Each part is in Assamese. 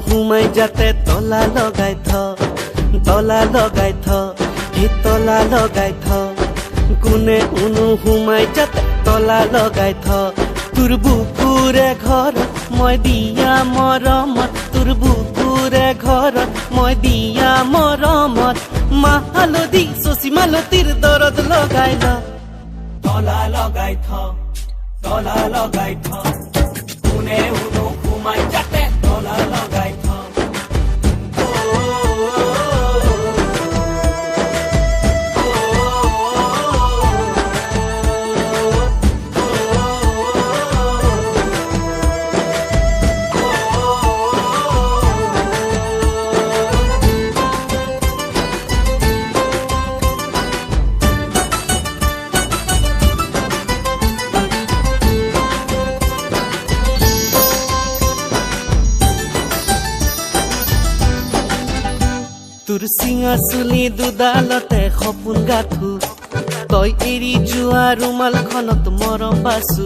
সোমাই যাতে তলা লগাই থ তলা লগাই থ হে তলা লগাই থ কোনে সোমাই যাতে তলা লগাই থ তোৰ বুকুৰে ঘৰত মই দিয়া মৰমত তোৰ বুকুৰে ঘৰত মই দিয়া মৰমত মাহ হালধি চচি মালতীৰ দৰদ লগাই ল তলা লগাই থ তলা লগাই থ কোনে সোমাই যাতে তলা লগাই থ তোৰ চিঙা চুলি দুডালতে সপোন গাঁঠো তই এৰি যোৱা ৰুমালখনত মৰম বাচো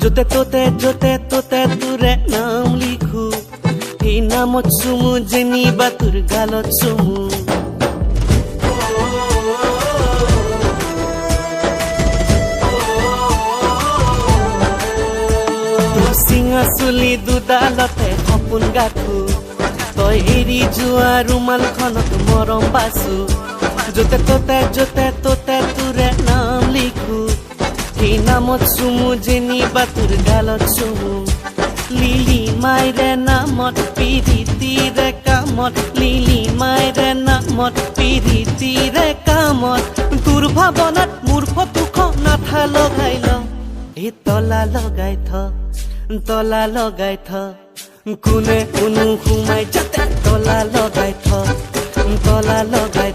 য'তে ত'তে তোৰে নাম লিখো এই নামত চুমু যেনিবা তোৰ গালত চুমু তোৰ চিঙা চুলি দুডালতে সপোন গাঁঠো তই এৰি যোৱা ৰুমালখনত মৰম বাচো য'তে ত'তে তোৰে নাম লিখো সেই নামত চুমু যেনিবা তোৰ গালত চুমু লিলি মাইৰে নামত পিৰিতিৰে কামত লিলি মাইৰে নামত পিৰিতিৰে কামত তোৰ ভাৱনাত মোৰ ফটোখন নাথা লগাই ল এই তলা লগাই থ তলা লগাই থ কোনে সোমাই যাতে তলা লগাই থ তলা লগাই